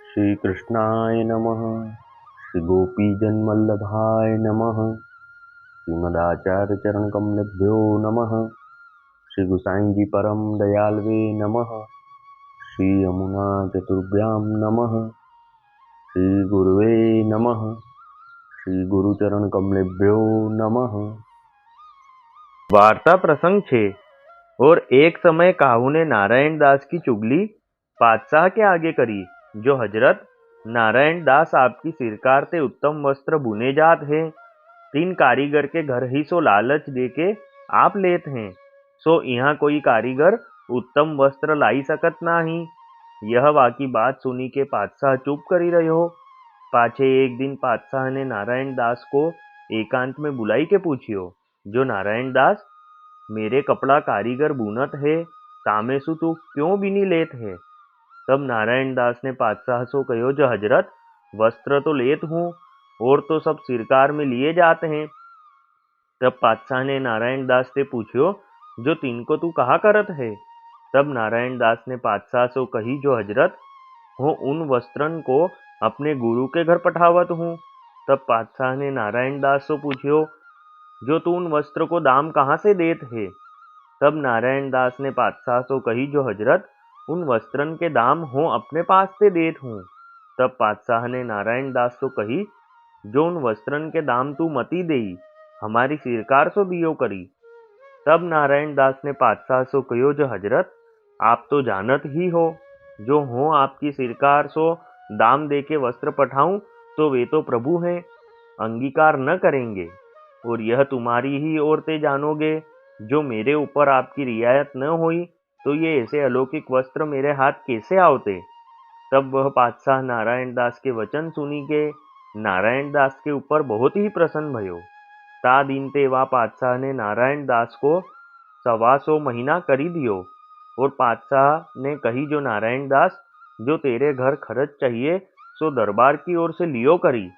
श्री कृष्णाय नमः। श्री गोपीजनवल्लभाय नमः। श्रीमदाचार्य चरण कमलेभ्यो नमः। श्री गुसाई जी परम दयालवे नमः। श्री यमुना चतुर्भ्यां नमः। श्री गुरुवे नमः। श्री गुरुचरण कमलेभ्यो नमः। वार्ता प्रसंग 6। और एक समय काहू ने नारायण दास की चुगली बादशाह के आगे करी, जो हजरत नारायण दास आपकी सिरकार ते उत्तम वस्त्र बुने जात है, 3 कारीगर के घर ही सो लालच देके आप लेत हैं, सो यहाँ कोई कारीगर उत्तम वस्त्र लाई सकत नाही। यह वाकी बात सुनी के बादशाह चुप करी रहो। पाछे एक दिन बादशाह ने नारायण दास को एकांत में बुलाई के पूछियो, जो नारायण दास मेरे कपड़ा कारीगर बुनत है, तामे सु तू क्यों बिनी लेत है। तब नारायण दास ने बादशाह सो कहो, जो हजरत वस्त्र तो लेत हूँ और तो सब सिरकार में लिए जाते हैं। तब बादशाह ने नारायण दास से पूछियो, जो तिनको तू कहा करत है। तब नारायण दास ने बादशाह सो कही, जो हजरत हो उन वस्त्रन को अपने गुरु के घर पठावत हूँ। तब बादशाह ने नारायण दास से पूछियो, जो तू उन वस्त्र को दाम कहाँ से देत है। तब नारायण दास ने बादशाह से कही, जो हजरत उन वस्त्रन के दाम हो अपने पास से देत हूँ। तब बादशाह ने नारायण दास से कही, जो उन वस्त्रन के दाम तू मती देई, हमारी सिरकार सो दियो करी। तब नारायण दास ने बादशाह से कहो, जो हजरत आप तो जानत ही हो, जो हो आपकी सिरकार सो दाम दे के वस्त्र पठाऊं तो वे तो प्रभु हैं, अंगीकार न करेंगे। और यह तुम्हारी ही ओर ते जानोगे, जो मेरे ऊपर आपकी रियायत न हुई तो ये ऐसे अलौकिक वस्त्र मेरे हाथ कैसे आवते। तब वह बादशाह नारायण दास के वचन सुनी के नारायण दास के ऊपर बहुत ही प्रसन्न भयो। ता दिन ते वा बादशाह ने नारायण दास को 125 महीना करी दियो। और बादशाह ने कही, जो नारायण दास जो तेरे घर खर्च चाहिए सो दरबार की ओर से लियो करी।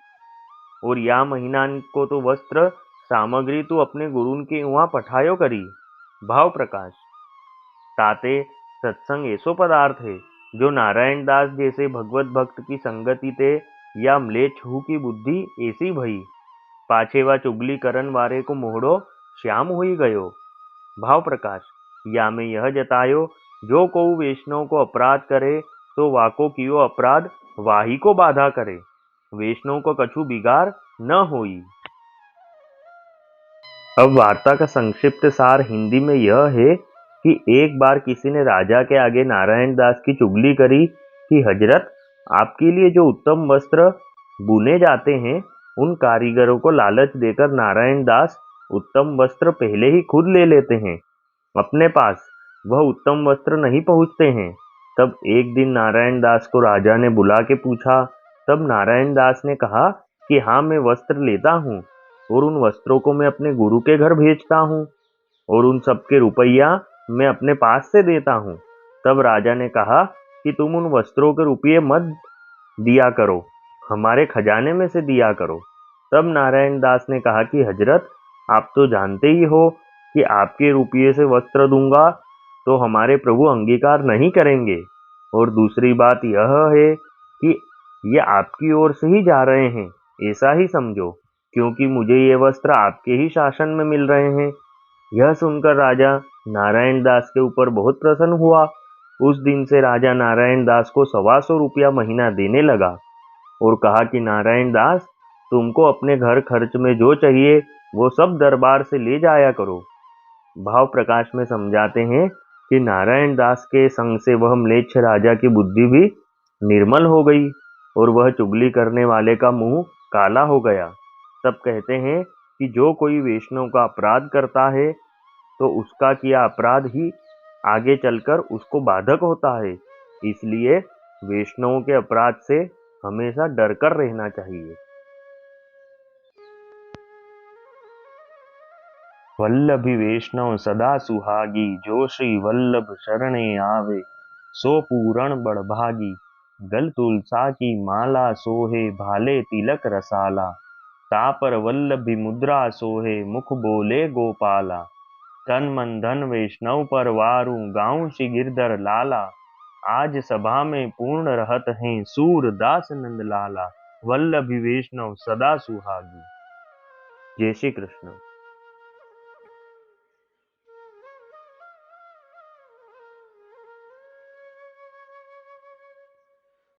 और या महीना को तो वस्त्र सामग्री तू अपने गुरुन के वहां पठायो करी। भाव प्रकाश ताते सत्संग ऐसो पदार्थ है, जो नारायण दास जैसे भगवत भक्त की संगति ते या म्लेच्छ हु की बुद्धि ऐसी भई। पाछेवा चुगली करन वारे को मोहड़ो श्याम हुई गयो। भाव प्रकाश या में यह जतायो, जो को वैष्णव को अपराध करे तो वाको कियो अपराध वाही को बाधा करे, वैष्णव को कछु बिगाड़ न होई। अब वार्ता का संक्षिप्त सार हिंदी में यह है कि एक बार किसी ने राजा के आगे नारायण दास की चुगली करी कि हजरत आपके लिए जो उत्तम वस्त्र बुने जाते हैं, उन कारीगरों को लालच देकर नारायण दास उत्तम वस्त्र पहले ही खुद ले लेते हैं, अपने पास वह उत्तम वस्त्र नहीं पहुंचते हैं। तब एक दिन नारायण दास को राजा ने बुला के पूछा। तब नारायण दास ने कहा कि हाँ, मैं वस्त्र लेता हूँ और उन वस्त्रों को मैं अपने गुरु के घर भेजता हूँ और उन सबके रुपया मैं अपने पास से देता हूँ। तब राजा ने कहा कि तुम उन वस्त्रों के रुपये मत दिया करो, हमारे खजाने में से दिया करो। तब नारायण दास ने कहा कि हजरत आप तो जानते ही हो कि आपके रुपये से वस्त्र दूंगा तो हमारे प्रभु अंगीकार नहीं करेंगे, और दूसरी बात यह है कि ये आपकी ओर से ही जा रहे हैं, ऐसा ही समझो, क्योंकि मुझे ये वस्त्र आपके ही शासन में मिल रहे हैं। यह सुनकर राजा नारायण दास के ऊपर बहुत प्रसन्न हुआ। उस दिन से राजा नारायण दास को 125 रुपया महीना देने लगा और कहा कि नारायण दास, तुमको अपने घर खर्च में जो चाहिए वो सब दरबार से ले जाया करो। भाव प्रकाश में समझाते हैं कि नारायण दास के संग से वह म्लेच्छ राजा की बुद्धि भी निर्मल हो गई और वह चुगली करने वाले का मुंह काला हो गया। तब कहते हैं कि जो कोई वैष्णव का अपराध करता है तो उसका किया अपराध ही आगे चलकर उसको बाधक होता है, इसलिए वैष्णवों के अपराध से हमेशा डरकर रहना चाहिए। वल्लभी वैष्णव सदा सुहागी, जो श्री वल्लभ शरणे आवे, सो पूरण बड़भागी। गल तुलसा की माला सोहे, भाले तिलक रसाला, तापर वल्लभी मुद्रा सोहे, मुख बोले गोपाला। तन मन धन वैष्णव पर वारू, गाँव श्री गिरधर लाला, आज सभा में पूर्ण रहत हैं सूरदास नंद लाला, वल्लभी वैष्णव सदा सुहागी। जय श्री कृष्ण।